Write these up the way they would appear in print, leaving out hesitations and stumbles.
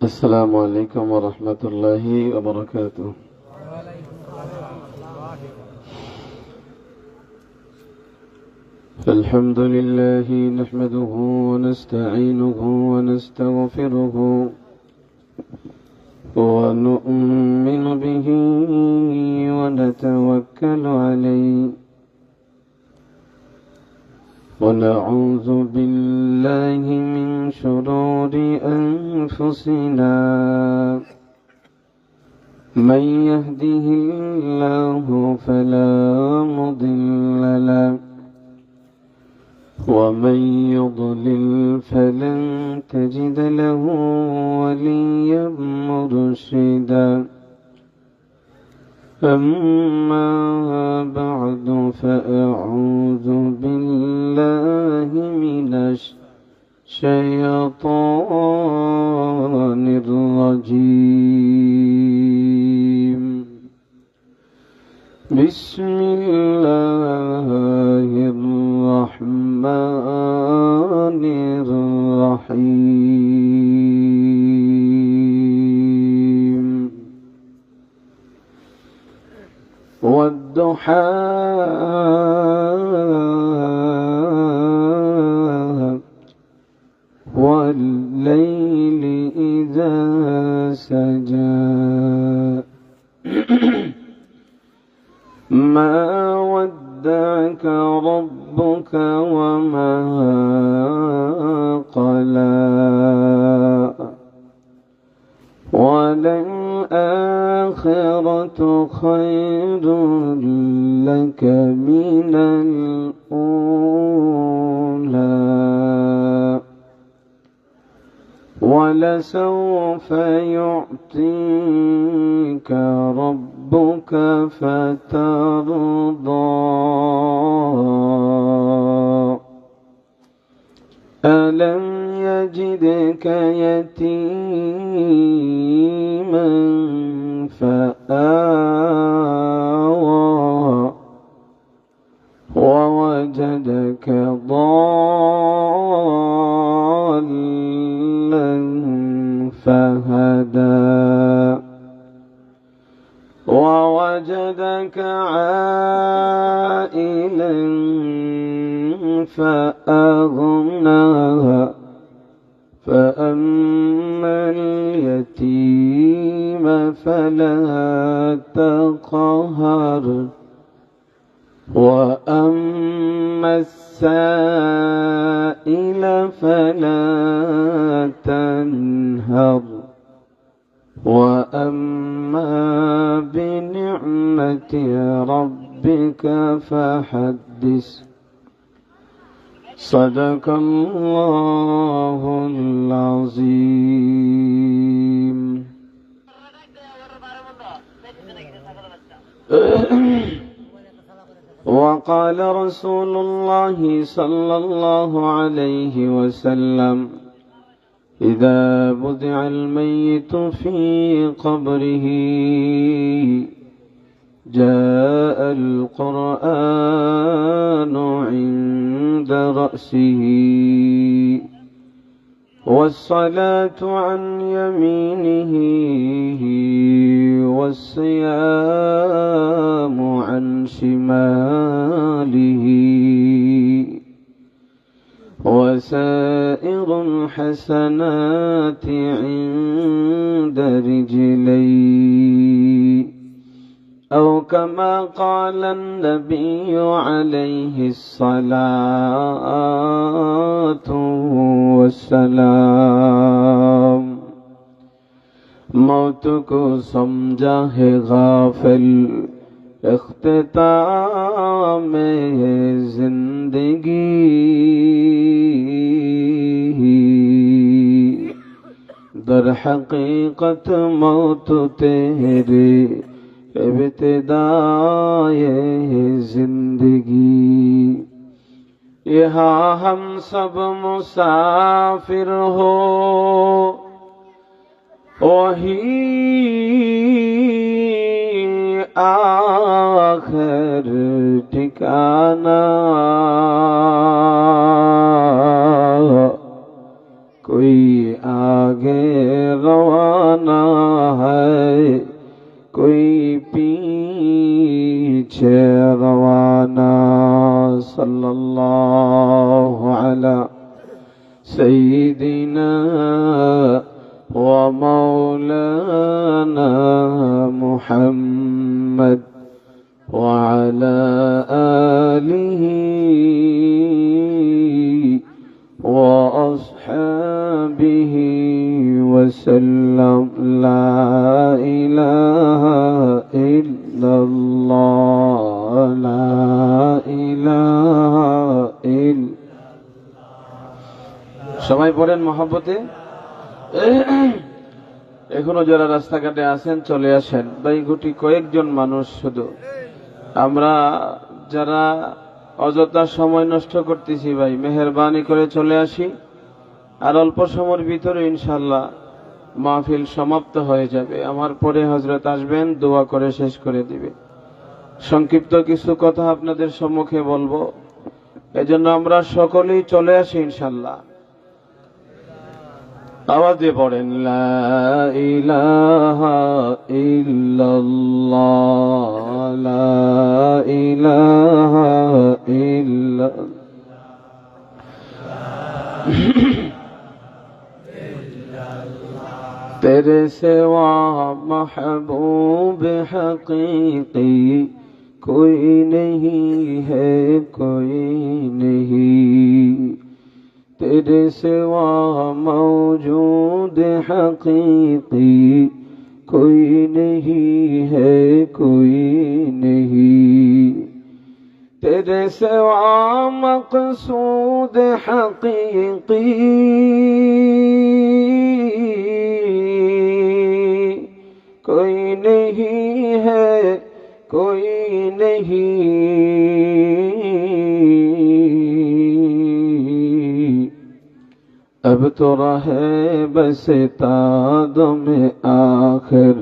السلام عليكم ورحمة الله وبركاته. الحمد لله نحمده ونستعينه ونستغفره ونؤمن به ونتوكل عليه ونعوذ بالله من شرور أنفسنا من يهده الله فلا مضل له ومن يضلل فلن تجد له وليا مرشدا. أما بعد فأعوذ بالله من الشيطان الرجيم. بسم الله الرحمن الرحيم. والضحى والليل إذا سجى ما ودعك ربك وما قلى وللآخرة خير لك من الأولى ولسوف يعطيك ربك فترضى. ألم يجدك يتيما فآوى ووجدك ضالا فهدى ووجدك عائلا فأغنى فأما اليتيم فلا تقهر وأما السائل فلا تنهر وأما بنعمة ربك فحدث. صدق الله العظيم. وقال رسول الله صلى الله عليه وسلم: إذا بدع الميت في قبره جاء القرآن عند رأسه والصلاة عن يمينه والصيام عن شماله وسائر الحسنات عند رجلي، أو كما قال النبي عليه الصلاة والسلام: मौत को समझा है गाफिल इख्तिताम जिंदगी, दर हकीकत मौत तेरे इब्तिदाए जिंदगी। यहाँ हम सब मुसाफिर हो वही आखिर ठिकाना, कोई आगे रवा سيدنا ومولانا محمد وعلى آله وأصحابه وسلم. لا إله إلا الله لا إله إلا. সবাই পড়েন মহব্বতে। এখনো যারা রাস্তাঘাটে আছেন চলে আসেন ভাই, গুটি কয়েকজন মানুষ শুধু। আমরা যারা অযথা সময় নষ্ট করতেছি ভাই, মেহেরবানি করে চলে আসি, আর অল্প সময়ের ভিতরে ইনশাআল্লাহ মাহফিল সমাপ্ত হয়ে যাবে। আমার পরে হযরত আসবেন, দোয়া করে শেষ করে দিবে। সংক্ষিপ্ত কিছু কথা আপনাদের সম্মুখে বলবো, এজন্য আমরা সকলেই চলে আসি ইনশাআল্লাহ। আওয়াজে পড়েন লা ইলাহা ইল্লাল্লাহ লা ইলাহা ইল্লাল্লাহ। তেরে সিওয়া महबूब हकीकी कोई नहीं है कोई नहीं, तेरे सिवा मौजूद हकीकी कोई नहीं है कोई नहीं, तेरे सिवा मक़सूद हकीकी कोई नहीं है कोई नहीं, अब तो रहे बस तादो में आखिर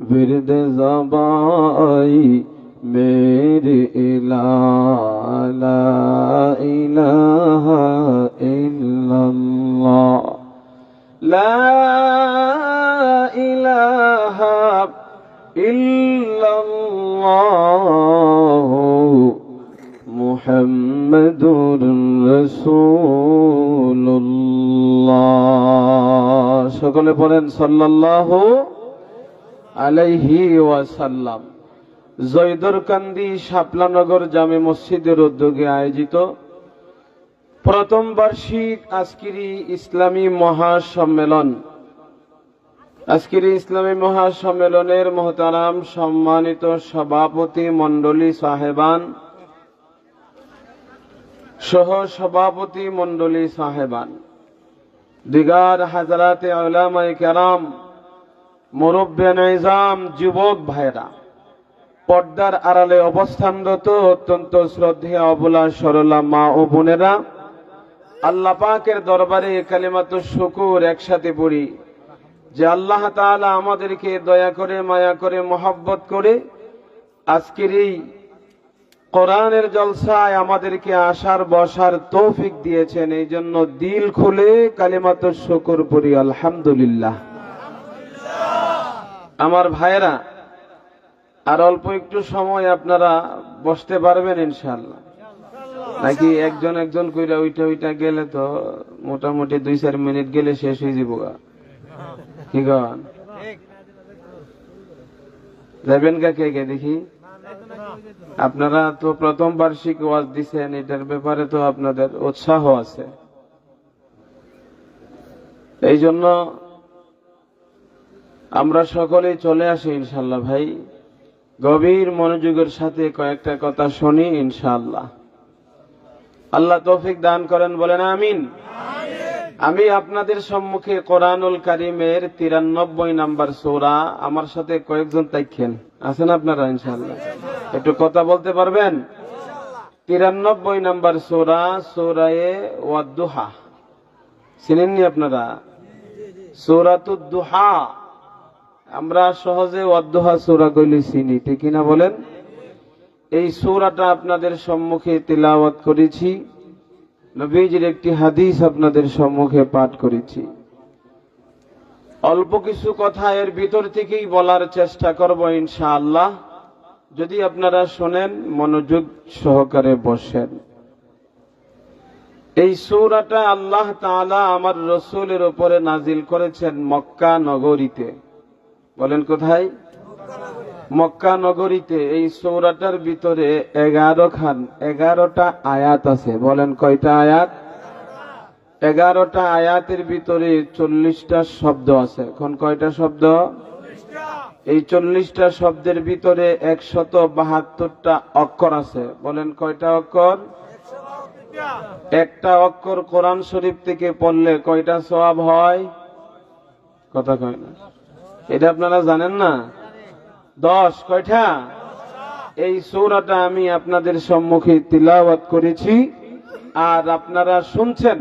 विरद ज़बाई मेरे इलाहा ला इलाहा इल्लल्लाह ला इलाहा इल्लल्लाह मुहम्मदुर রাসূলুল্লাহ। সকলে পড়েন সাল্লাল্লাহু আলাইহি ওয়াসাল্লাম। জয়দরকান্দি শাপলানগর জামে মসজিদের উদ্যোগে আয়োজিত প্রথম বার্ষিক আজকেরি ইসলামী মহাসম্মেলন, আজকের ইসলামী মহাসম্মেলনের মহতারাম সম্মানিত সভাপতি মণ্ডলী সাহেবান, সহ সভাপতি মণ্ডলী সাহেবান, দিগার হাজরাতে উলামায়ে কেরাম, মুরব্বিয়ান ইজাম, যুবক ভাইরা, পর্দার আড়ালে অবস্থানরত অত্যন্ত শ্রদ্ধেয় অবলা সরলা মা ও বোনেরা, আল্লাহ পাকের দরবারে কালিমাতুশ শুকুর একসাথে পড়ি যে আল্লাহ তাআলা আমাদেরকে দয়া করে মায়া করে মহব্বত করে আজকের এই কোরআনের জলসায় আমাদেরকে আসার বসার তৌফিক দিয়েছেন। এই জন্য দিল খুলে কালিমাতুশ শুকুর পড়ি আলহামদুলিল্লাহ। আমার ভাইরা, আর অল্প একটু সময় আপনারা বসতে পারবেন ইনশাআল্লাহ, নাকি একজন একজন কইরা ওইটা গেলে তো মোটামুটি 2-4 মিনিট গেলে শেষ হয়ে যাবো। কি গান যাবেন কে কে দেখি? আপনারা তো প্রথম বার্ষিক ওয়াজ দিছেন, এটার ব্যাপারে তো আপনাদের উৎসাহ আছে। এই জন্য আমরা সকলেই চলে আসি ইনশাআল্লাহ। ভাই, গভীর মনোযোগের সাথে কয়েকটা কথা শুনি ইনশাআল্লাহ। আল্লাহ তৌফিক দান করেন, বলেন আমিন। আমি আপনাদের সম্মুখে কোরআনুল কারীমের 93 নম্বর সূরা, আমার সাথে কয়েকজন তাইখেন আছেন আপনারা ইনশাআল্লাহ, একটু কথা বলতে পারবেন? 93 নম্বর সূরা, সূরায়ে ওয়াদ-দুহা। চিনেননি আপনারা? সূরাতুদ দুহা। আমরা সহজে ওয়াদ-দুহা সূরা কইলে চিনি, ঠিক কিনা বলেন? এই সূরাটা আপনাদের সম্মুখে তিলাওয়াত করেছি, নবীজির একটি হাদিস আপনাদের সম্মুখে পাঠ করেছি। অল্প কিছু কথা এর ভিতর থেকেই বলার চেষ্টা করব ইনশাআল্লাহ, যদি আপনারা শোনেন, মনোযোগ সহকারে বসেন। এই সূরাটা আল্লাহ তাআলা আমার রসুলের উপরে নাজিল করেছেন মক্কা নগরীতে। বলেন কোথায়? মক্কা নগরীতে। এই সূরাটার ভিতরে 11টা আয়াত আছে। বলেন কয়টা আয়াত? 11টা আয়াতের ভিতরে 40টা শব্দ আছে। এখন কয়টা শব্দ? এই 40টা শব্দের ভিতরে 172টা অক্ষর আছে। বলেন কয়টা অক্ষর? একটা অক্ষর কোরআন শরীফ থেকে পড়লে কয়টা সওয়াব হয়? কথা কয় না, এটা আপনারা জানেন না? 10। কয়টা? এই সূরাটা আমি আপনাদের সম্মুখে তিলাওয়াত করেছি আর আপনারা শুনছেন।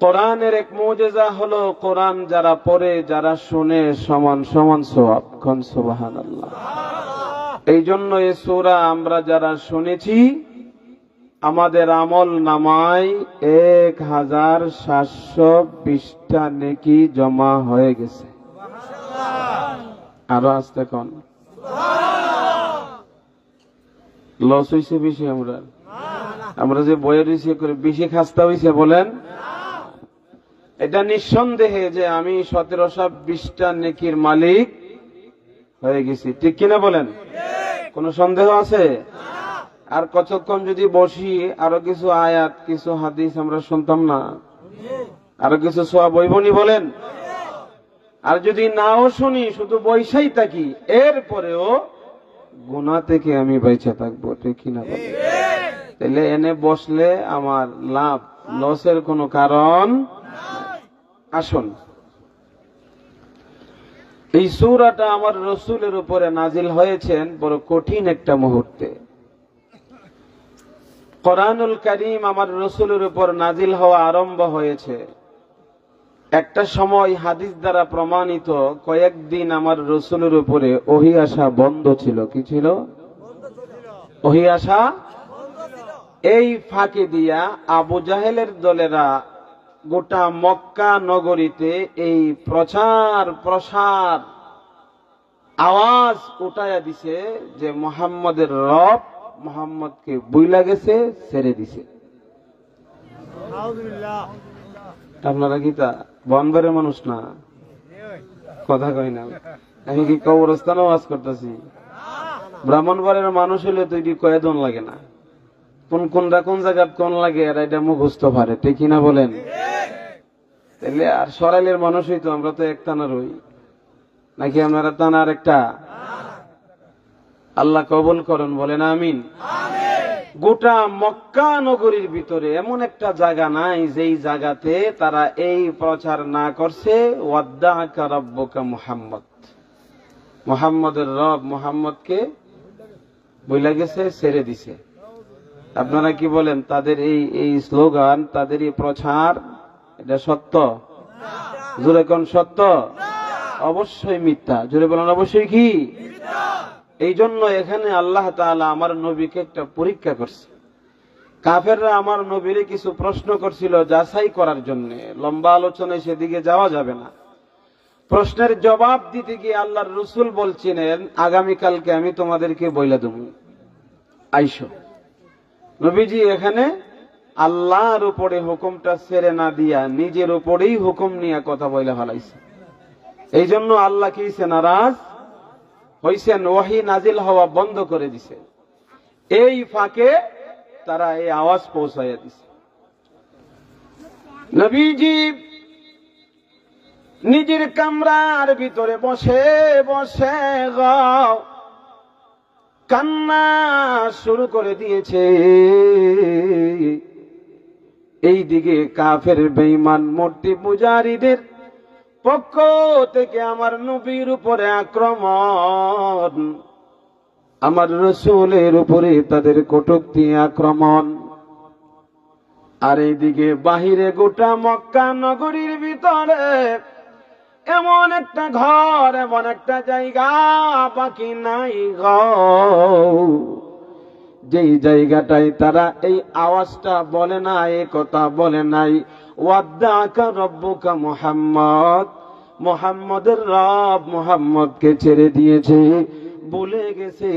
কোরআনের এক মুজিজা হলো কোরআন যারা পড়ে, যারা শুনে সমান সমান সওয়াব। কোন সুবহানাল্লাহ। এই জন্য এই সূরা আমরা যারা শুনেছি আমাদের আমল নামায় 1720টা নেকি জমা হয়ে গেছে। আরো আসতে কোন লস হইছে বেশি? আমরা যে বইয়ের রিসিভ করে বেশি খাস্তা হইছে বলেন? এটা নিঃসন্দেহে যে আমি 1720টা নেকির মালিক হয়ে গেছি। ঠিক কিনা বলেন? কোন সন্দেহ আছে? আর কতক্ষণ যদি বসি আরো কিছু আয়াত, কিছু হাদিস আমরা শুনতাম না? আরো কিছু সওয়াব হইবনি বলেন? আর যদি নাও শুনি, শুধু বৈশাই থাকি, এরপরেও গুনাহ থেকে আমি বেঁচে থাকবো। ঠিক কিনা বলেন? তাহলে এনে বসলে আমার লাভ, লসের কোনো কারণ। আসুন, এই সূরাটা আমার রসুলের উপরে নাজিল হয়েছেন বড় কঠিন একটা মুহূর্তে। কোরআনুল কারীম আমার রসুলের উপর নাজিল হওয়া আরম্ভ হয়েছে একটা সময় হাদিস দ্বারা প্রমাণিত কয়েকদিন আমার রসুলের উপরে ওহী আসা বন্ধ ছিল। কি ছিল? ওহী আসা। এই ফাঁকে দিয়া আবু জাহেলের দলেরা গোটা মক্কা নগরীতে এই প্রসার আওয়াজ উঠাইয়া দিছে যে মুহাম্মদের রব মুহাম্মদকে বুইলা গেছে, ছেড়ে দিছে। আপনারা কি তা বনবারের মানুষ না? কথা কই না? আমি কি কবরস্থানে ওয়াজ করতেছি? ব্রাহ্মণবাড়ির মানুষ হলে তো এটি কয়েদন লাগে না। কোন জায়গা কোন লাগে আর এটা মুখস্থ পারে। ঠিক কিনা বলেন? তাহলে আর সরাইলের মানুষ হইতো আমরা তো এক টানার হই নাকি? আপনারা টানার একটা? আল্লাহ কবুল করেন, বলেন আমিন। গোটা মক্কা নগরীর ভিতরে এমন একটা জায়গা নাই যেই জায়গাতে তারা এই প্রচার না করছে ওয়াদ্দাআকা রাব্বুকা মুহাম্মদ, মুহাম্মদের রব মুহাম্মদকে বইলা গেছে, ছেড়ে দিছে। আপনারা কি বলেন? তাদের এই স্লোগান, তাদের এই প্রচার, এটা সত্য? জোরে কোন সত্য? অবশ্যই মিথ্যা। জোরে বলেন অবশ্যই কি? এই জন্য এখানে আল্লাহ তাআলা আমার নবীকে একটা পরীক্ষা করছে। কাফেররা আমার নবীরে কিছু প্রশ্ন করছিল যাচাই করার জন্য। লম্বা আলোচনায় সেদিকে যাওয়া যাবে না। প্রশ্নের জবাব দিতে গিয়ে আল্লাহর রাসূল বলছিলেন, আগামীকালকে আমি তোমাদেরকে বইলা দেব, আইসো। নবীজি এখানে আল্লাহর উপরে হুকুমটা ছেড়ে না দিয়া নিজের উপরেই হুকুম নিয়ে কথা বইলা ফেলাইছে। এই জন্য আল্লাহ কি নারাজ হইছেন, ওহী নাজিল হওয়া বন্ধ করে দিছে। এই ফাঁকে তারা এই আওয়াজ পৌঁছাইয়া দিছে। নবীজি নিজের কামরার ভিতরে বসে বসে কান্না শুরু করে দিয়েছে। এইদিকে কাফের বেঈমান মূর্তি পূজারীদের পক্ষ থেকে আমার নবীর উপরে আক্রমণ, আমার রাসূলের উপরে তাদের কটূক্তি আক্রমণ। আর এইদিকে বাহিরে গোটা মক্কা নগরীর ভিতরে এমন একটা ঘর, এমন একটা জায়গা বাকি নাই গো, যেই জায়গাটায় তারা এই আওয়াজটা বলে না, এই কথা বলে নাই, ওয়াদ্দাআকা রাব্বুকা মুহাম্মদ, মুহাম্মদের রব মুহাম্মদকে ছেড়ে দিয়েছে। ভুলে গেছে।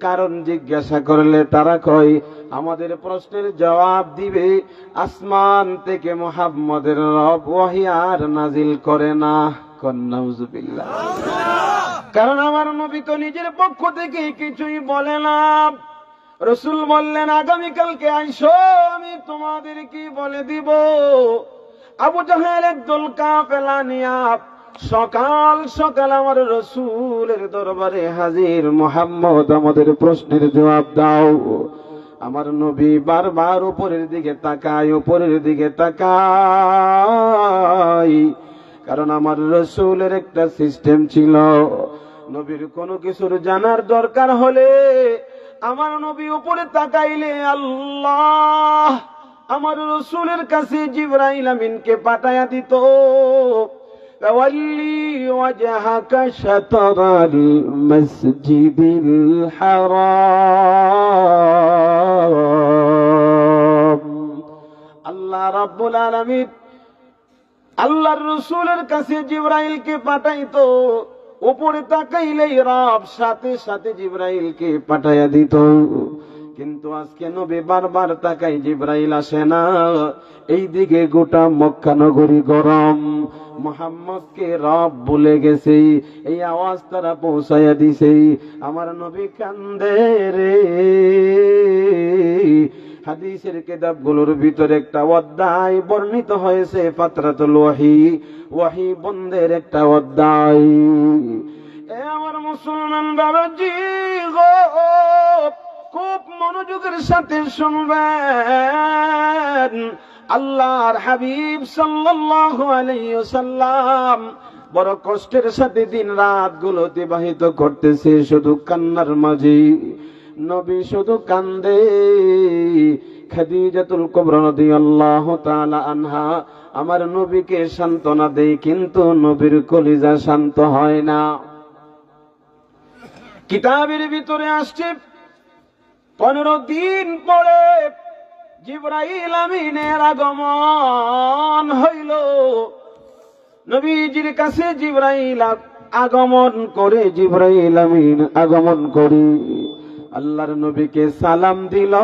কারণ জিজ্ঞাসা করলে তারা কয় আমাদের প্রশ্নের জবাব দিবে আসমান থেকে মুহাম্মদের রব ওহী আর নাজিল করে না। নাউযুবিল্লাহ। কারণ আমার নবী তো নিজের পক্ষ থেকে কিছুই বলে না। রাসূল বললেন আগামীকালকে আইসো, আমি তোমাদের কি বলে দিব। আবু জাহেল একদল কাফেলা নিয়া সকাল সকাল আমার রাসূলের দরবারে হাজির। মুহাম্মদ আমাদের প্রশ্নের জবাব দাও। আমার নবী বারবার উপরের দিকে তাকায়, উপরের দিকে তাকায়। কারণ আমার রাসূলের একটা সিস্টেম ছিল, নবীর কোনো কিছুর জানার দরকার হলে আমার নবী উপরে তাকাইলে আল্লাহ আমার রাসূলের কাছে জিবরাইল আমিনকে পাঠায়া দিত। ওয়াল্লি ওয়াজহাকা শাতরাল মসজিদিল হারাম। আল্লাহ রাব্বুল আলামিন আল্লাহর রাসূলের কাছে জিবরাইলকে পাঠাইতো। উপরে তাকাইলেই রব সাথে সাথে জিবরাইলকে পাঠাইয়া দিত। কিন্তু আজকে নবী বারবার তাকাই, জিবরাইল আসে না। এইদিকে গোটা মক্কা নগরী গরম, মুহাম্মদকে রব বলে গেছে, এই আওয়াজ তারা পৌঁছাইয়া দিছে। আমার নবী কান্দে রে। হাদিসের কিতাবগুলোর ভিতরে একটা অধ্যায় বর্ণিত হয়েছে, ফাতরাতুল ওয়াহি, ওয়াহি বন্ধের একটা অধ্যায়। এ আমার মুসলমান বাবাজি গো, খুব মনোযোগের সাথে শুনবেন। আল্লাহর হাবিব সাল্লাল্লাহু আলাইহি ওয়াসাল্লাম বড় কষ্টের সাথে দিন রাত গুলো অতিবাহিত করতেছে শুধু কান্নার মাঝে। নবী শুধু কান্দে। খাদিজাতুল কুবরা রাদিয়াল্লাহু তাআলা আনহা আমার নবীকে সান্ত্বনা দেয়, কিন্তু নবীর কলিজা শান্ত হয় না। কিতাবের ভিতরে আসছে 15 দিন পরে জিবরাইল আমিনের আগমন হইল। নবীজির কাছে জিবরাইল আগমন করে, জিবরাইল আমিন আগমন করে আল্লাহর নবীকে সালাম দিল।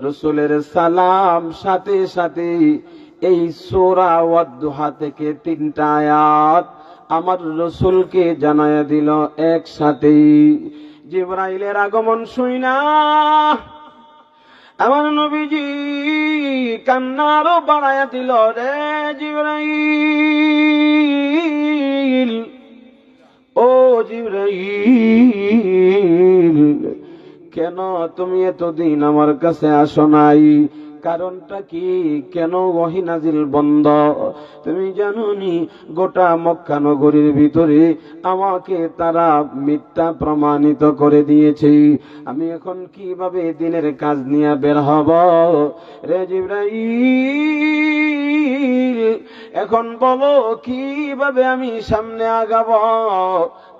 রাসূলের সালাম সাথে সাথে এই সূরা ওয়াদ-দুহা থেকে 3টা আয়াত আমার রাসূলকে জানায়া দিল একসাথে। জিবরাইলের আগমন শুইনা আমার নবীজি কান্নারও বাড়ায়া দিল। রে জিবরাইল, ও জিবরাইল, কেন তুমি এতদিন আমার কাছে আসো নাই? কারণটা কি? কেন ওহী নাজিল বন্ধ? তুমি জানোনি গোটা মক্কা নগরীর ভিতরে আমাকে তারা মিথ্যা প্রমাণিত করে দিয়েছে। আমি এখন কিভাবে দিনের কাজ নিয়ে বের হব? রে জিবরাইল, এখন বলো কিভাবে আমি সামনে আগাবো?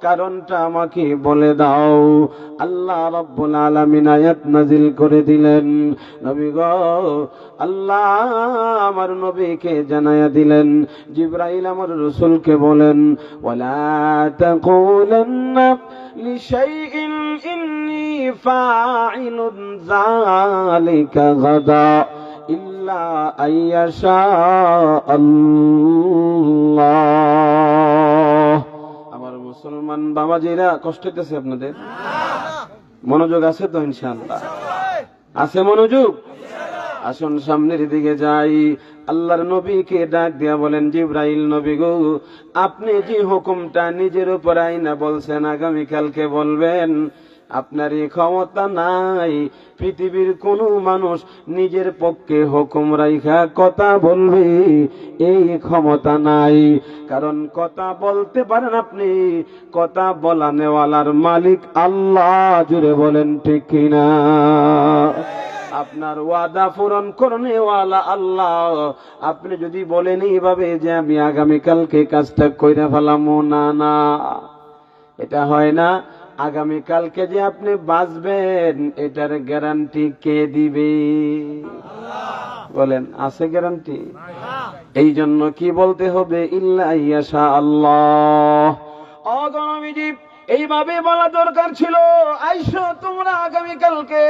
কারণটা আমাকে বলে দাও। আল্লাহ রাব্বুল আলামিন আয়াত নাজিল করে দিলেন। নবী গো, আল্লাহ আমার নবীকে জানায়া দিলেন। জিবরাইল আমার রাসূলকে বলেন, ওয়ালা তাকুলান্না লিশাইইন ইন্নী ফাইলুন যালিকা গাদা ইল্লা আইয়াশা আল্লাহ। আমার মুসলমান বাবাজিরা, কষ্ট হইতেছে আপনাদের? মনোযোগ আছে তো? ইনশাআল্লাহ আছে মনোযোগ। আসুন সামনের দিকে যাই। আল্লাহর নবীকে ডাক দিয়া বলেন, জিবরাইল নবী গো, আপনি যে হুকুমটা নিজের উপর আইনা বলছেন আগামীকালকে বলবেন, আপনার এই ক্ষমতা নাই। পৃথিবীর কোন মানুষ নিজের পক্ষে হুকুম রাইখা কথা বলবে এই ক্ষমতা নাই। কারণ কথা বলতে পারেন আপনি, কথা বলা নেওয়ালার মালিক আল্লাহ। জুড়ে বলেন ঠিক কিনা? আপনার ওয়াদা পূরণ করনেওয়ালা আল্লাহ। আপনি যদি বলেন এইভাবে যে আমি আগামীকালকে কাজটা কইরা ফেলামো, না না, এটা হয় না। আগামীকালকে যে আপনি বাঁচবেন এটার গ্যারান্টি কে দিবে? বলেন, আছে গ্যারান্টি? এই জন্য কি বলতে হবে? ইল্লা ইয়াশা আল্লাহ। এইভাবে বলা দরকার ছিল, আইসো তোমরা আগামীকালকে,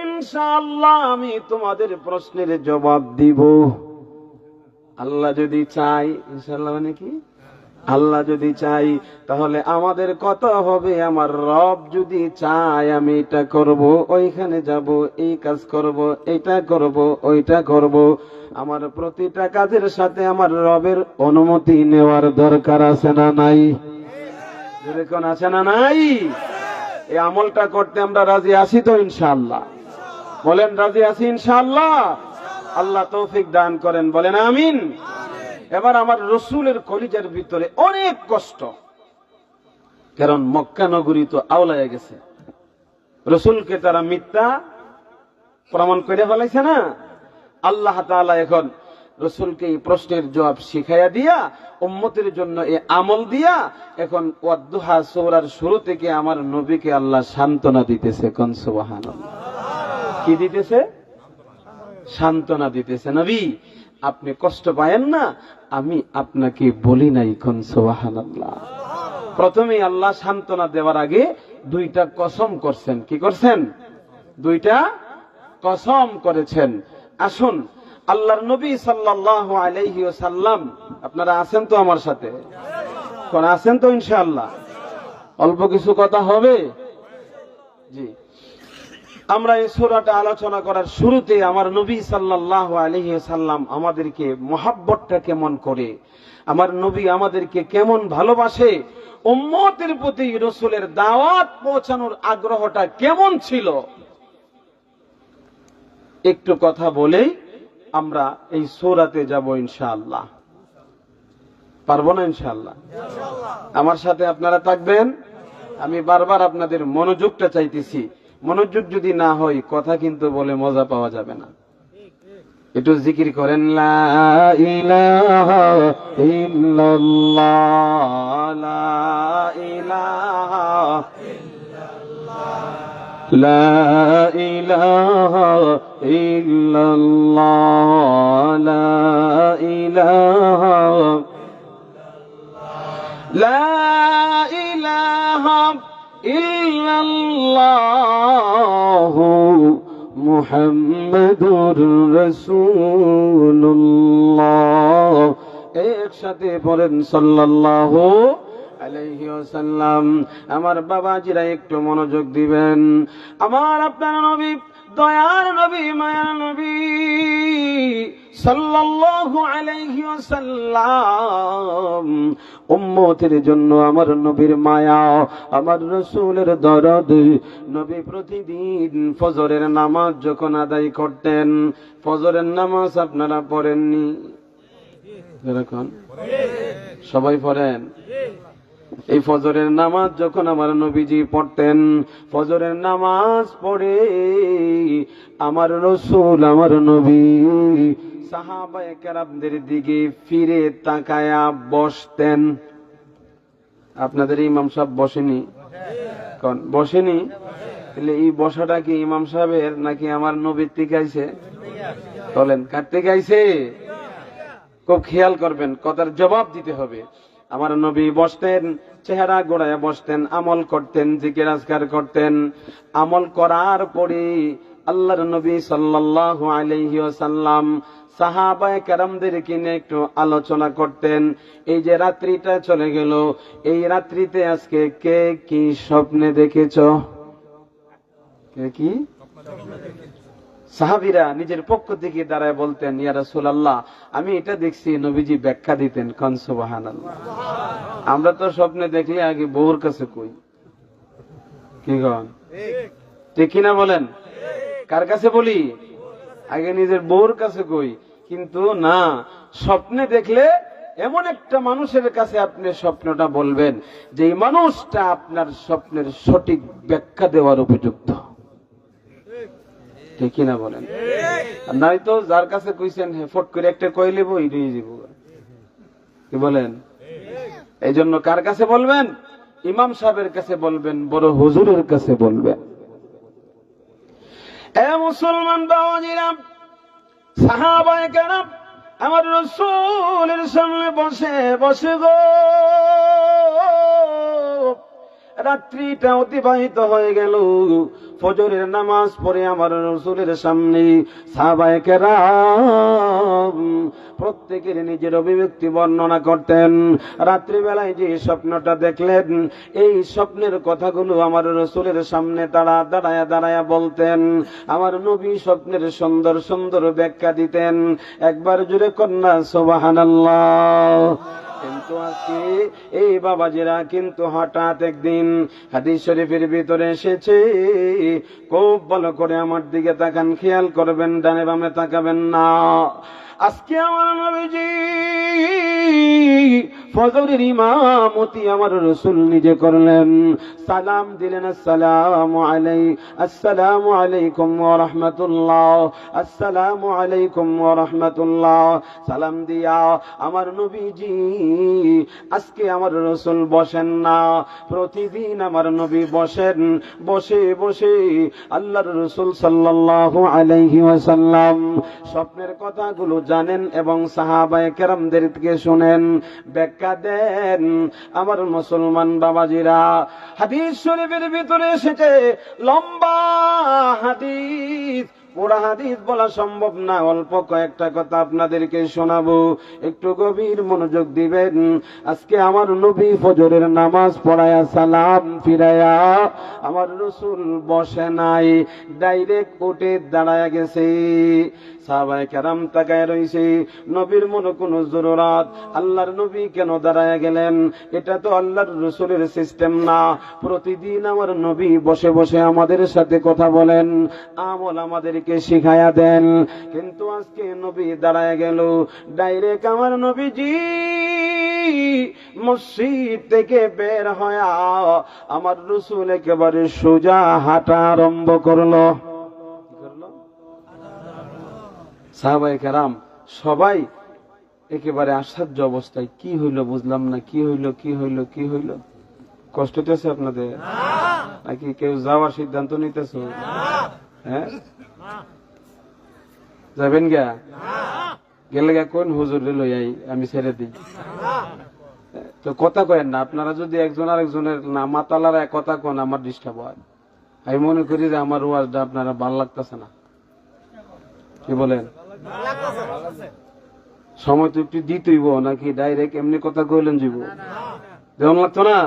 ইনশাআল্লাহ আমি তোমাদের প্রশ্নের জবাব দিব। আল্লাহ যদি চাই, ইনশাআল্লাহ মানে কি, আল্লাহ যদি চাই তাহলে আমাদের কথা হবে। আমার রব যদি চায় আমি এটা করব, ওইখানে যাব, এই কাজ করব, এটা করব, ওইটা করব। আমার প্রতিটা কাজের সাথে আমার রবের অনুমতি নেওয়ার দরকার আছে না নাই? যেরকম আছে না নাই? এই আমলটা করতে আমরা রাজি আছি তো ইনশাআল্লাহ? বলেন রাজি আছি ইনশাআল্লাহ? আল্লাহ তৌফিক দান করেন, বলেন আমিন। এবার আমার রসুলের কলিজার ভিতরে অনেক কষ্ট, কারণ মক্কা নগরী তো আওলায় গেছে, রসুলকে তারা মিথ্যা প্রমাণ করে ফেলাইছে না। আল্লাহ তাআলা এখন রসুলকে এই প্রশ্নের জবাব শিখাইয়া দিয়া, উম্মতের জন্য এই আমল দিয়া, এখন ওয়াদ্দুহা সূরার শুরু থেকে আমার নবীকে আল্লাহ সান্ত্বনা দিতেছে। কোন সুবহানাল্লাহ। কি দিতেছে? সান্ত্বনা দিতেছে। নবী আপনি কষ্ট পায়েন না, আমি আপনাকে বলি নাই। কোন সুবহানাল্লাহ। প্রথমে আল্লাহ সান্ত্বনা দেওয়ার আগে দুইটা কসম করছেন। কি করছেন? দুইটা কসম করেছেন। আসুন আল্লাহর নবী সাল্লাল্লাহু আলাইহি ওয়াসাল্লাম, আপনারা আছেন তো আমার সাথে? কোন আছেন তো ইনশাআল্লাহ? অল্প কিছু কথা হবে। জি, আমরা এই সূরাটা আলোচনা করার শুরুতে আমার নবী সাল্লাল্লাহু আলাইহি ওয়াসাল্লাম আমাদেরকে মহব্বতটা কেমন করে, আমার নবী আমাদেরকে কেমন ভালোবাসে, উম্মতের প্রতি রাসূলের দাওয়াত পৌঁছানোর আগ্রহটা কেমন ছিল, একটু কথা বলেই আমরা এই সূরাতে যাব ইনশাআল্লাহ। পারবো না ইনশাআল্লাহ? আমার সাথে আপনারা থাকবেন। আমি বারবার আপনাদের মনোযোগটা চাইতেছি। মনোযোগ যদি না হয় কথা কিন্তু বলে মজা পাওয়া যাবে না। একটু জিকির করেন, লা ইলাহা ইল্লাল্লাহ, লা ইলাহা ইল্লাল্লাহ, লা ইলাহা ইল্লাল্লাহ, লা ইলাহা লা ইলাহা ইল্লাল্লাহু মুহাম্মাদুর রাসূলুল্লাহ। একসাথে পড়েন সাল্লাল্লাহু আলাইহি ওয়াসাল্লাম। আমার বাবাজিরা একটু মনোযোগ দিবেন। আমার আপনার নবী, দয়ার নবী, মায়ার নবী সাল্লাল্লাহু আলাইহি ওয়াসাল্লাম, উম্মতের জন্য আমার নবীর মায়া, আমার রাসূলের দরদ। নবী প্রতিদিন ফজরের নামাজ যখন আদায় করতেন, ফজরের নামাজ আপনারা পড়েননি? এরকম সবাই পড়েন? এই ফজরের নামাজ যখন আমার নবীজি পড়তেন, ফজরের নামাজ পড়ে আমার রাসূল, আমার নবী সাহাবায়ে কেরামদের দিকে ফিরে তাকায়া বসতেন। আপনাদের ইমাম সাহেব বসেনি? কোন বসেনি? তাহলে এই বসাটা কি ইমাম সাহেবের নাকি আমার নবীর থেকে আইছে? বলেন কার থেকে আইছে? খুব খেয়াল করবেন, কথার জবাব দিতে হবে। আমার নবী বসতেন, চেহারা গোড়ায় বসতেন, আমল করতেন, জিকির আজকার করতেন। আমল করার পরে আল্লাহর নবী সাল্লাল্লাহু আলাইহি ওয়াসাল্লাম সাহাবায়ে কেরামদেরকে নিয়ে একটু আলোচনা করতেন। এই যে রাত্রিটা চলে গেল, এই রাত্রিতে আজকে কে কি স্বপ্নে দেখেছ? কে কি? সাহাবীরা নিজের পক্ষ থেকে দাঁড়ায় বলতেন, ইয়া রাসূলুল্লাহ আমি এটা দেখছি। নবীজি ব্যাখ্যা দিতেন। কোন সুবহানাল্লাহ। আমরা তো স্বপ্নে দেখলে আগে বউর কাছে কই, কি কন? ঠিক কিনা বলেন? কার কাছে বলি? আগে নিজের বউর কাছে কই। কিন্তু না, স্বপ্নে দেখলে এমন একটা মানুষের কাছে আপনি স্বপ্নটা বলবেন যে এই মানুষটা আপনার স্বপ্নের সঠিক ব্যাখ্যা দেওয়ার উপযুক্ত। ঠিক কিনা বলেন? নাই তো যার কাছে কইছেন ফট করে একটা কই লেব, এটাই যাব। কি বলেন? এই জন্য কার কাছে বলবেন? ইমাম সাহেবের কাছে বলবেন, বড় হুজুরের কাছে বলবেন। এ মুসলমান বাবাজিরা, সাহাবায়ে কেরাম আমার রাসূলের সামনে বসে বসে গো রাত্রিটা অতিবাহিত হয়ে গেল। ফজরের নামাজ পড়ে আমার রাসূলের সামনে সাহাবায়ে কেরাম প্রত্যেকের নিজের অভিব্যক্তি বর্ণনা করতেন। রাত্রিবেলায় যে স্বপ্নটা দেখলেন, এই স্বপ্নের কথাগুলো আমার রাসূলের সামনে তারা দাঁড়ায়া বলতেন। আমার নবী স্বপ্নের সুন্দর সুন্দর ব্যাখ্যা দিতেন। একবার জুড়ে কন্যা সুবহানাল্লাহ। কিন্তু আজকে এই বাবাজিরা কিন্তু হঠাৎ একদিন হাদিস শরীফের ভিতরে এসেছে, খুব ভালো করে আমার দিকে তাকান, খেয়াল করবেন, ডানে বামে তাকাবেন না। আজকে আমার নবীজি ফজরের ইমামতি আমার রাসূল নিজে করলেন। সালাম দিলেন, আসসালামু আলাইকুম ওয়া রাহমাতুল্লাহ, আসসালামু আলাইকুম ওয়া রাহমাতুল্লাহ। সালাম দিয়া আমার নবীজি আজকে আমার রাসূল বসেন না, প্রতিদিন আমার নবী বসেন। বসে বসে আল্লাহর রাসূল সাল্লাল্লাহু আলাইহি ওয়াসাল্লাম স্বপ্নের কথাগুলো জানেন এবং সাহাবায়ে কেরামদের থেকে শুনেন, ব্যাখ্যা দেন। আমার মুসলমান বাবাজিরা, হাদিস শরীফের ভিতরে এসেছে লম্বা হাদিস, পুরা হাদিস বলা সম্ভব না, অল্প কয়েকটা কথা আপনাদেরকে শোনাবো, একটু গভীর মনোযোগ দিবেন। আজকে আমার নবী ফজরের নামাজ পড়ায়া সালাম ফিরায়া আমার রাসূল বসে নাই, ডাইরেক্ট উঠে দাঁড়ায়া গেছে। সাহাবায়ে কেরাম তাকায় রইছে, নবীর মনে কোনো জরুরত, আল্লাহর নবী কেন দাঁড়ায় গেলেন? এটা তো আল্লাহর রাসূলের সিস্টেম না। প্রতিদিন আমার নবী বসে বসে আমাদের সাথে কথা বলেন, আমল আমাদেরকে শিখায়া দেন। কিন্তু আজকে নবী দাঁড়ায় গেল, ডাইরেক্ট আমার নবীজি মসজিদ থেকে বের হয়া আমার রাসূল একেবারে সোজা হাঁটা আরম্ভ করলো। সাহাবায়ে কেরাম সবাই একেবারে আশ্চর্য অবস্থায়, কি হইল বুঝলাম না, কি হইল। কষ্ট হইতেছে আপনাদের নাকি কেউ যাওয়ার সিদ্ধান্ত নিতেছ? হ্যাঁ, যাবেন গা? গেলে গা কোন হুজুর লইয়াই আমি ছেড়ে দিই। তো কথা কয়েন না, আপনারা যদি একজন আরেকজনের না মাতালার এক কথা কোন আমার ডিস্টার্ব হয়। আমি মনে করি যে আমার ওয়াজটা আপনারা ভালো লাগতেছে না, কি বলেন? সময় তো একটু দিতেইব, নাকি ডাইরেক্ট এমনি কথা কইলেন যাব? যেমন লাগতো না।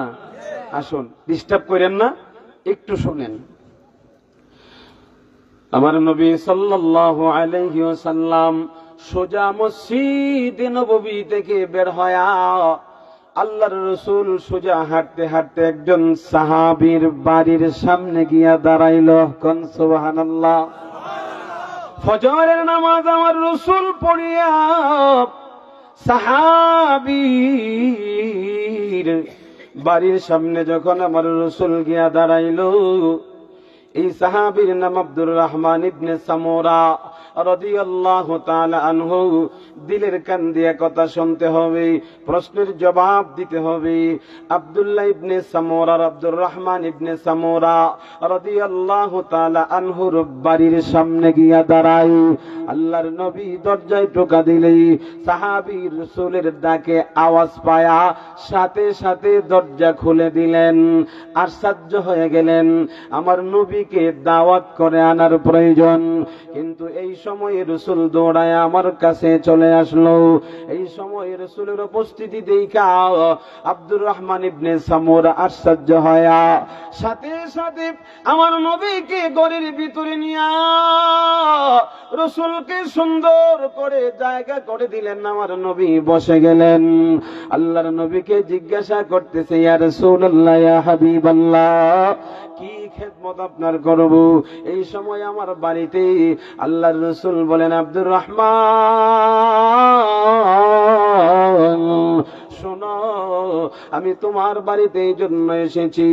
আসুন, ডিস্টার্ব করেন না, একটু শোনেন। আমার নবী সাল্লাল্লাহু আলাইহি ওয়াসাল্লাম সোজা মসজিদে নববী থেকে বের হয়া আল্লাহর রাসূল সোজা হাঁটতে হাঁটতে একজন সাহাবীর বাড়ির সামনে গিয়া দাঁড়াইল। কোন সুবহানাল্লাহ। ফজরের নামাজ আমার রাসূল পড়িয়া সাহাবীর বাড়ির সামনে যখন আমার রাসূল গিয়া দাঁড়াইল, এই সাহাবীর নাম আব্দুর রহমান ইবনে সামুরা রাদিয়াল্লাহু তাআলা আনহু। দিলের কান দিয়ে কথা শুনতে হবে, প্রশ্নের জবাব দিতে হবে। আব্দুল্লাহ ইবনে সামুরা, আব্দুর রহমান ইবনে সামুরা রাদিয়াল্লাহু তাআলা আনহুর বাড়ির সামনে গিয়া দাঁড়াই। আল্লাহর নবী দরজায় টোকা দিলেই সাহাবী রাসূলের ডাকে আওয়াজ পায়া সাথে সাথে দরজা খুলে দিলেন। আশ্চর্য হয়ে গেলেন, আমার নবীকে দাওয়াত করে আনার প্রয়োজন। কিন্তু এই সময়ে রাসূল দৌড়ায় আমার কাছে চলে আসলো। এই সময়ে রাসূলের উপস্থিতি দেখা আব্দুর রহমান ইবনে সামুরা আশ্চর্য হয়া সাথে সাথে আমার নবীকে ঘরের ভিতরে নিয়া রাসূলকে সুন্দর করে জায়গা করে দিলেন। আমার নবী বসে গেলেন। আল্লাহর নবীকে জিজ্ঞাসা করতেছে, ইয়া রাসূলুল্লাহ, ইয়া হাবিবাল্লাহ, কি খেদমত আপনার করব? এই সময় আমার বাড়িতে আল্লাহর রাসূল বলেন, আব্দুর রহমান, শোনো, আমি তোমার বাড়িতে এই জন্য এসেছি,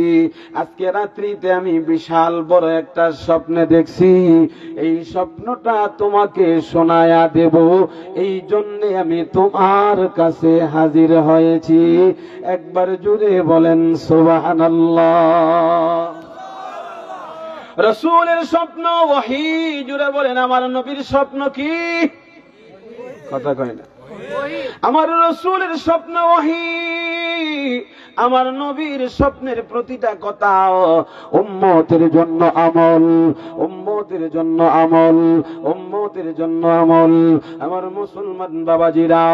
আজকে রাত্রিতে আমি বিশাল বড় একটা স্বপ্নে দেখছি। এই স্বপ্নটা তোমাকে শোনায়া দেব, এই জন্যে আমি তোমার কাছে হাজির হয়েছি। একবার জুড়ে বলেন সুবহানাল্লাহ। রাসূলের স্বপ্ন ওহী, জুড়ে বলেন আমার নবীর স্বপ্ন কি? কথা কয় না। আমার রাসূলের স্বপ্ন ওহী। আমার নবীর স্বপ্নের প্রতিটা কথা উম্মতের জন্য আমল, উম্মতের জন্য আমল, উম্মতের জন্য আমল। আমার মুসলমান বাবাজিরা,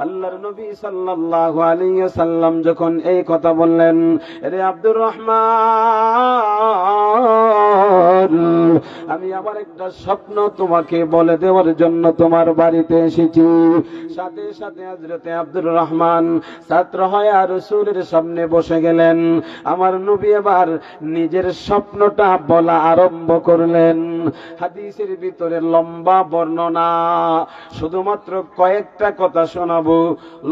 আল্লাহর নবী সাল্লাল্লাহু আলাইহি ওয়াসাল্লাম যখন এই কথা বললেন, রে আব্দুর রহমান, আমি আবার একটা স্বপ্ন তোমাকে বলে দেওয়ার জন্য তোমার বাড়িতে এসেছি। সাথে সাথে হযরতে আব্দুর রহমান ছাত্র হয়ে রাসূলের সামনে বসে গেলেন। আমার নবী এবার নিজের স্বপ্নটা বলা আরম্ভ করলেন। হাদিসের ভিতরে লম্বা বর্ণনা, শুধুমাত্র কয়েকটা কথা শোনাবো,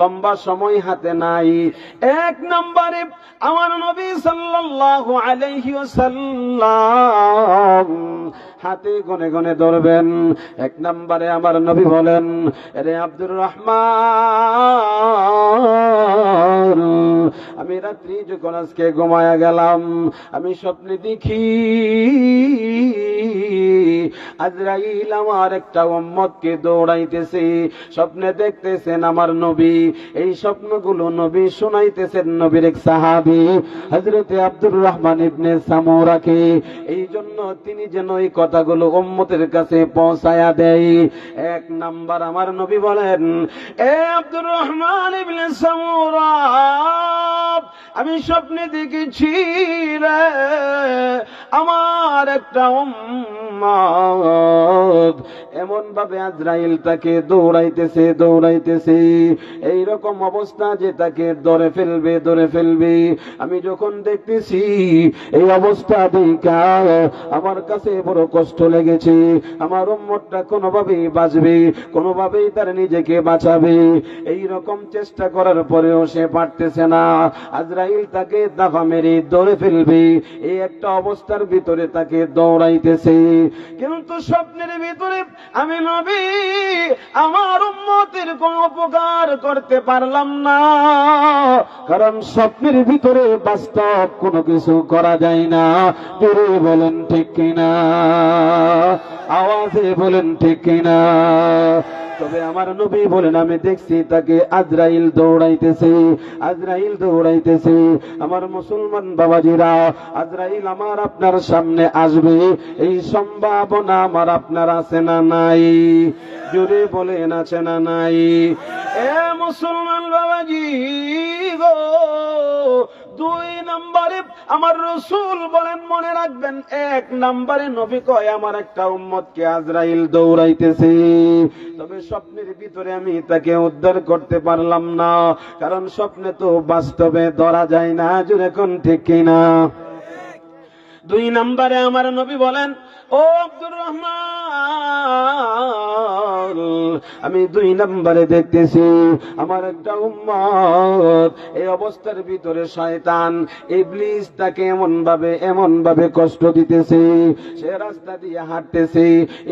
লম্বা সময় হাতে নাই। এক নম্বরে আমার নবী সাল্লাল্লাহু আলাইহি ওয়াসাল্লাম হাতে গনে গনে ধরবেন। এক নম্বরে আমার নবী বলেন, রে আব্দুর রহমান, আমি রাত্রি যখন আজকে ঘুমায়া গেলাম, আমি স্বপ্নে দেখি আজরাইল আমার একটা উম্মতকে দৌড়াইতেছে। স্বপ্নে দেখতেছেন আমার নবী, এই স্বপ্নগুলো নবী শোনাইতেছেন নবীর এক সাহাবী হযরতে আব্দুর রহমান ইবনে সামুরাকে। এই জন্য তিনি যেন এই কথাগুলো উম্মতের কাছে পৌঁছায়া দেয়। এক নাম্বার আমার নবী বলেন, এ আব্দুর রহমান ইবনে সামুরা, আমি স্বপ্নে দেখেছি রে আমার একটা উম্মত এমন ভাবে আজরাইল তাকে দৌড়াইতেছে দৌড়াইতেছে, এইরকম অবস্থা যে তাকে ধরে ফেলবে ধরে ফেলবে। আমি যখন দেখতেছি এই অবস্থা দেখা আমার কাছে বড় কষ্ট লেগেছে। আমার উম্মতটা কোনোভাবেই বাঁচবে, কোনোভাবেই তার নিজেকে বাঁচাবে, এই রকম চেষ্টা করার পরেও সে পারতেছে না। আজরাইল তাকে দাফা মেরে ধরে ফেলবে, এই একটা অবস্থার ভিতরে তাকে দৌড়াইতেছে। কিন্তু স্বপ্নের ভিতরে আমি নবী আমার উম্মতের কোন উপকার করতে পারলাম না, কারণ স্বপ্নের ভিতরে বাস্তব কোনো কিছু করা যায় না। জোরে বলেন ঠিক কিনা, আওয়াজে বলেন ঠিক কিনা। তবে আমার নবী বলেন, আমি দেখছি তাকে আজরাইল দৌড়াইতেছে, আজরাইল দৌড়াইতেছে। আমার মুসলমান বাবাজিরা, আজরাইল আমার আপনার সামনে আসবে, এই সম্ভাবনা আমার আপনার আছে না নাই? জোরে বলেন আছে না নাই? এ মুসলমান বাবাজি গো, দুই নম্বরে আমার রাসূল বলেন, মনে রাখবেন, এক নম্বরে নবী কয় আমার একটা উম্মতকে আজরাইল দৌড়াইতেছে। তবে স্বপ্নের ভিতরে আমি তাকে উদ্ধার করতে পারলাম না, কারণ স্বপ্নে তো বাস্তবে ধরা যায় না। জোরে কোন ঠিক কিনা? দুই নম্বরে আমার নবী বলেন, ও আব্দুর রহমান, আমি দুই নম্বরে দেখতেছি আমার একটা উম্মত এই অবস্থার ভিতরে শয়তান ইবলিস তাকে এমন ভাবে কষ্ট দিতেছে। সে রাস্তা দিয়ে হাঁটতেছে,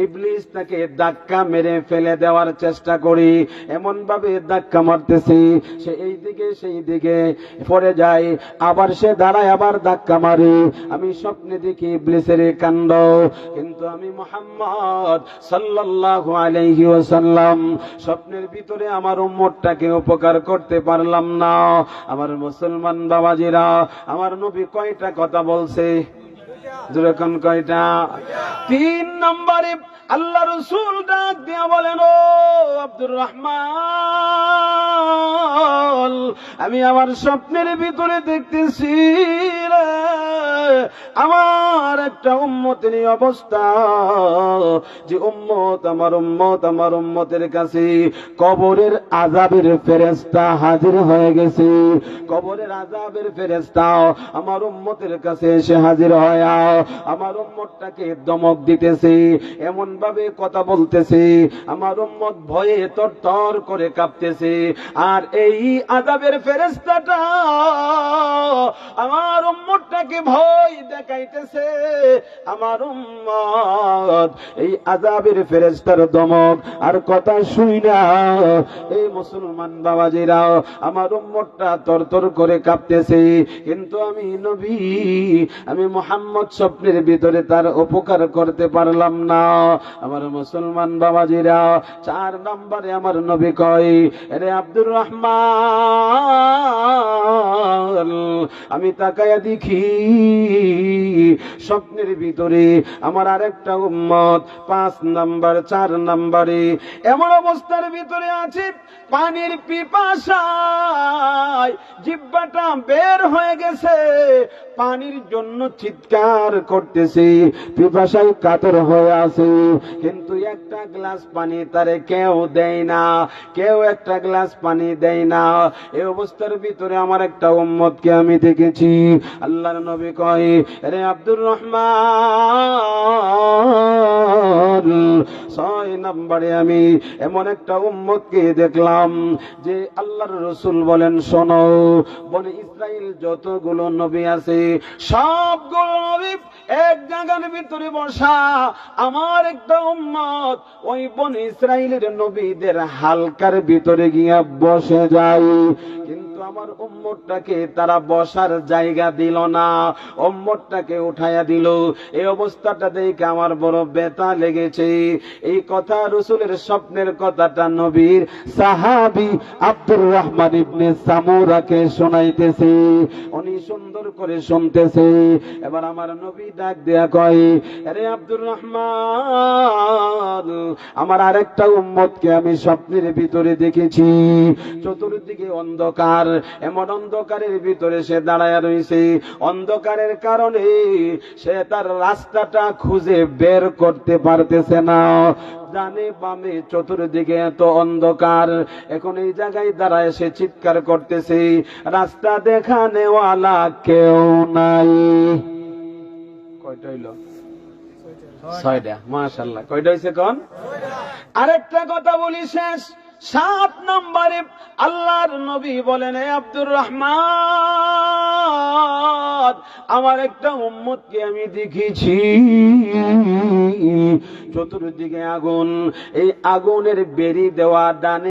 ইবলিস তাকে ধাক্কা মেরে ফেলে দেওয়ার চেষ্টা করি, এমন ভাবে ধাক্কা মারতেছে, সে এই দিকে সেই দিকে পড়ে যায়, আবার সে দাঁড়ায় আবার ধাক্কা মারে। আমি স্বপ্নে দেখি ইবলিসের কাণ্ড, কিন্তু আমি মুহাম্মদ সাল্লাল্লাহু আলাইহি ওয়াসাল্লাম স্বপ্নের ভিতরে আমার উম্মতটাকে উপকার করতে পারলাম না। আমার মুসলমান বাবাজিরা, আমার নবী কয়টা কথা বলছে? যেরকম কয়টা? তিন নম্বরে আল্লাহ রাসূল ডাক দিয়া বলেন, ও আব্দুর রহমান, আমি আমার স্বপ্নের ভিতরে দেখতেছি আমার একটা উম্মতের অবস্থা, যে উম্মত আমার উম্মতের কাছে কবরের আযাবের ফেরেশতা হাজির হয়ে গেছে। কবরের আযাবের ফেরেশতা আমার উম্মতের কাছে এসে হাজির হয়, আমার উম্মতটাকে ধমক দিতেছে, এমন ভাবে কথা বলতেছে, আমার উম্মত ভয়ে তরতর করে কাঁপতেছে। আর এই আযাবের ফেরেশতাটা আমার উম্মতটাকে ভয় দেখাইতেছে। আমার উম্মত এই আযাবের ফেরেশতার ধমক আর কথা শুইনা এই মুসলমান বাবাজিরা আমার উম্মতটা তরতর করে কাঁপতেছে। কিন্তু আমি নবী, আমি মুহাম্মদ স্বপ্নের ভিতরে তার উপকার করতে পারলাম না। আমার মুসলমান বাবাজিরা, চার নম্বরে আমার নবী কয়, রে আব্দুর রহমান, আমি তাকায়া দেখি স্বপ্নের ভিতরে আমার আরেকটা উম্মত 5 নাম্বার 4 নাম্বারে এমন অবস্থার ভিতরে আছে, পানির পিপাসায় জিহ্বাটা বের হয়ে গেছে, পানির জন্য চিৎকার করতেছে, পিপাসায় কাতর হয়ে আছে, কিন্তু একটা গ্লাস পানি তারে কেউ দেয় না, কেউ একটা গ্লাস পানি দেয় না। এই অবস্থার ভিতরে আমার একটা উম্মতকে আমি দেখেছি। আল্লাহর নবী কয়, রে আব্দুর রহমান, 6 নম্বরে আমি এমন একটা উম্মতকে দেখলাম যে আল্লাহর রাসূল বলেন, শোনো, বনি ইসরাইল যতগুলো নবী আছে সবগুলো নবী এক জায়গার ভিতরে বসা, আমার একটা উম্মত ওই বনি ইসরাইলের নবীদের হালকার ভিতরে গিয়া বসে যায়, কিন্তু আমার উম্মতটাকে তারা বসার জায়গা দিল না, উম্মতটাকে উঠাইয়া দিল। এই অবস্থাটা দেখে আমার বড় ব্যথা লেগেছে। এই কথা রাসূলের স্বপ্নের কথাটা নবীর সাহাবী আব্দুর রহমান ইবনে সামুরাকে শোনাইতেছে, উনি সুন্দর করে শুনতেছে। এবার আমার নবী ডাক দেয়া কয়, আরে আব্দুর রহমান, আমার আরেকটা উম্মতকে আমি স্বপ্নের ভিতরে দেখেছি, চতুর্দিকে অন্ধকার, এমন অন্ধকারের ভিতরে সে দাঁড়ায় রয়েছে, অন্ধকারের কারণে সে তার রাস্তাটা খুঁজে বের করতে পারতেছে না, ডানে বামে চতুর্দিকে এত অন্ধকার, এখন এই জায়গায় দাঁড়ায় সে চিৎকার করতেছে, রাস্তা দেখানেওয়ালা কেউ নাই। কয়টা হইল? 6টা। মাশাআল্লাহ। কয়টা হইছে কোন? আরেকটা কথা বলি শেষ। 7 নম্বরে আল্লাহর নবী বলেন, হে আব্দুর রহমান, আমার একটা উম্মতকে আমি দেখেছি, চতুর্দিকে আগুন, এই আগুনের বেরি দেওয়া ডানে